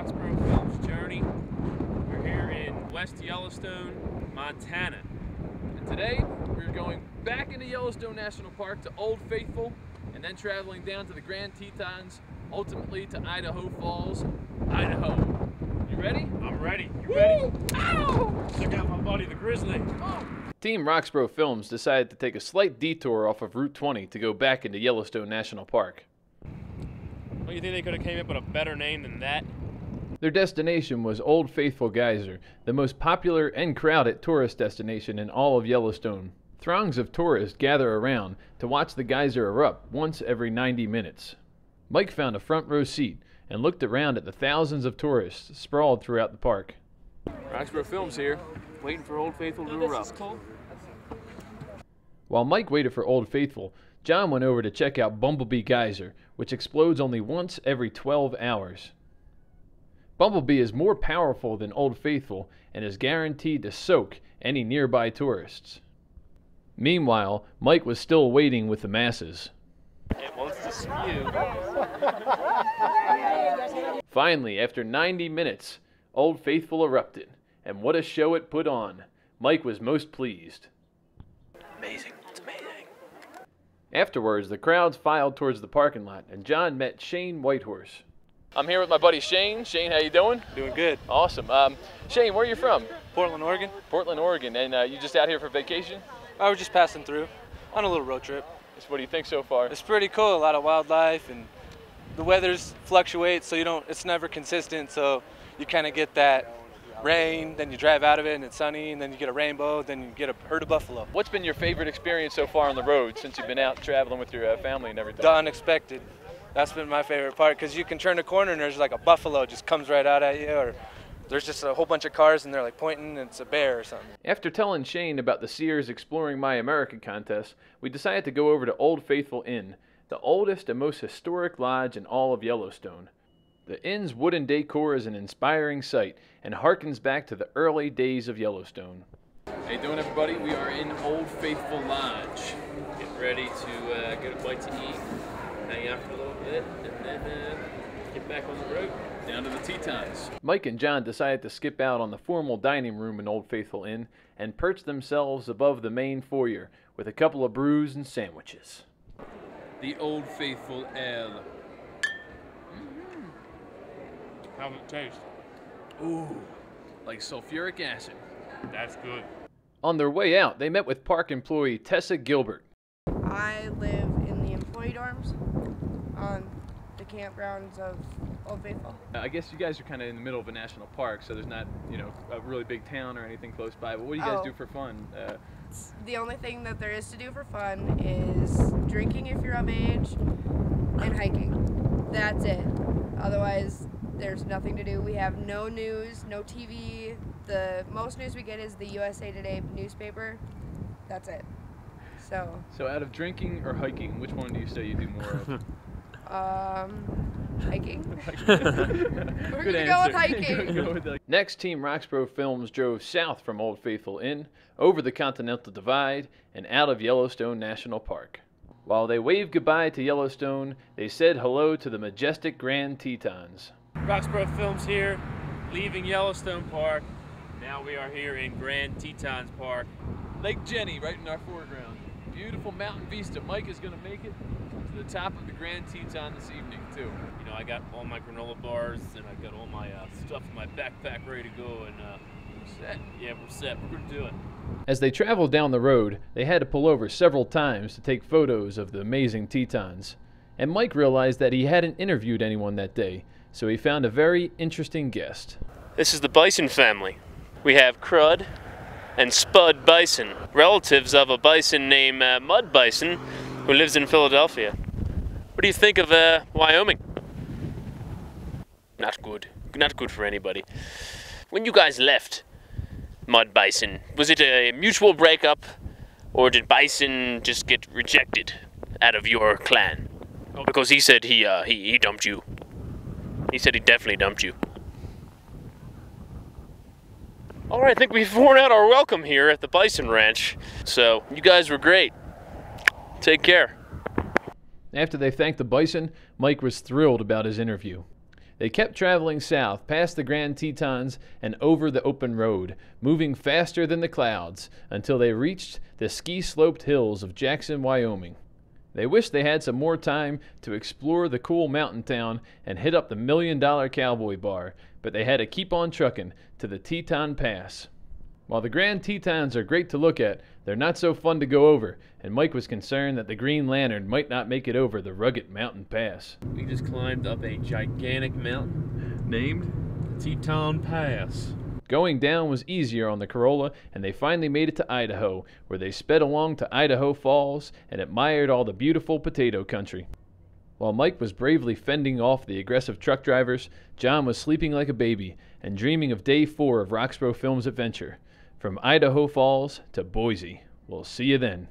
Roxbro Films journey. We're here in West Yellowstone, Montana. And today we're going back into Yellowstone National Park to Old Faithful and then traveling down to the Grand Tetons, ultimately to Idaho Falls, Idaho. You ready? I'm ready. You Woo! ready? Ow! Check out my buddy, the Grizzly. Oh. Team Roxbro Films decided to take a slight detour off of Route 20 to go back into Yellowstone National Park. Well, you think they could have came up with a better name than that? Their destination was Old Faithful Geyser, the most popular and crowded tourist destination in all of Yellowstone. Throngs of tourists gather around to watch the geyser erupt once every 90 minutes. Mike found a front row seat and looked around at the thousands of tourists sprawled throughout the park. Roxbro Films here, waiting for Old Faithful to erupt. Cool. While Mike waited for Old Faithful, John went over to check out Bumblebee Geyser, which explodes only once every 12 hours. Bumblebee is more powerful than Old Faithful and is guaranteed to soak any nearby tourists. Meanwhile, Mike was still waiting with the masses. It wants to spew. Finally, after 90 minutes, Old Faithful erupted, and what a show it put on. Mike was most pleased. Amazing, it's amazing. Afterwards, the crowds filed towards the parking lot, and John met Shane Whitehorse. I'm here with my buddy Shane. Shane, how you doing? Doing good. Awesome. Shane, where are you from? Portland, Oregon. Portland, Oregon. And you just out here for vacation? I was just passing through on a little road trip. What do you think so far? It's pretty cool. A lot of wildlife, and the weather's fluctuates, so it's never consistent. So you kind of get that rain, then you drive out of it and it's sunny, and then you get a rainbow, then you get a herd of buffalo. What's been your favorite experience so far on the road since you've been out traveling with your family and everything? The unexpected. That's been my favorite part, because you can turn a corner and there's like a buffalo just comes right out at you, or there's just a whole bunch of cars and they're like pointing and it's a bear or something. After telling Shane about the Sears Exploring My America contest, we decided to go over to Old Faithful Inn, the oldest and most historic lodge in all of Yellowstone. The inn's wooden decor is an inspiring sight and harkens back to the early days of Yellowstone. How you doing, everybody? We are in Old Faithful Lodge. Getting ready to get a bite to eat, hang out for a little bit, and then get back on the road, down to the Tetons. Mike and John decided to skip out on the formal dining room in Old Faithful Inn and perch themselves above the main foyer with a couple of brews and sandwiches. The Old Faithful Ale. How does it taste? Ooh, like sulfuric acid. That's good. On their way out, they met with park employee Tessa Gilbert. I live in the employee dorms on the campgrounds of Old Faithful. I guess you guys are kind of in the middle of a national park, so there's not, a really big town or anything close by. But what do you guys do for fun? The only thing that there is to do for fun is drinking if you're of age and hiking. That's it. Otherwise, there's nothing to do. We have no news, no TV. The most news we get is the USA Today newspaper. That's it. So out of drinking or hiking, which one do you say you do more of? hiking. We're gonna go with hiking. Next, Team Roxbro Films drove south from Old Faithful Inn, over the Continental Divide, and out of Yellowstone National Park. While they waved goodbye to Yellowstone, they said hello to the majestic Grand Tetons. Roxbro Films here, leaving Yellowstone Park. Now we are here in Grand Tetons Park. Lake Jenny right in our foreground. Beautiful mountain vista. Mike is going to make it to the top of the Grand Teton this evening too. You know, I got all my granola bars and I got all my stuff in my backpack ready to go, and we're set. Yeah, we're set. We're going to do it. As they traveled down the road, they had to pull over several times to take photos of the amazing Tetons. And Mike realized that he hadn't interviewed anyone that day, so he found a very interesting guest. This is the bison family. We have Crud and Spud Bison, relatives of a bison named Mud Bison, who lives in Philadelphia. What do you think of Wyoming? Not good. Not good for anybody. When you guys left Mud Bison, was it a mutual breakup, or did Bison just get rejected out of your clan? Because he said he dumped you. He said he definitely dumped you. All right, I think we've worn out our welcome here at the Bison Ranch. So, you guys were great. Take care. After they thanked the bison, Mike was thrilled about his interview. They kept traveling south past the Grand Tetons and over the open road, moving faster than the clouds until they reached the ski-sloped hills of Jackson, Wyoming. They wished they had some more time to explore the cool mountain town and hit up the $1 Million Cowboy Bar, but they had to keep on trucking to the Teton Pass. While the Grand Tetons are great to look at, they're not so fun to go over, and Mike was concerned that the Green Lantern might not make it over the rugged mountain pass. We just climbed up a gigantic mountain named Teton Pass. Going down was easier on the Corolla, and they finally made it to Idaho, where they sped along to Idaho Falls and admired all the beautiful potato country. While Mike was bravely fending off the aggressive truck drivers, John was sleeping like a baby and dreaming of day 4 of Roxbro Films' adventure. From Idaho Falls to Boise. We'll see you then.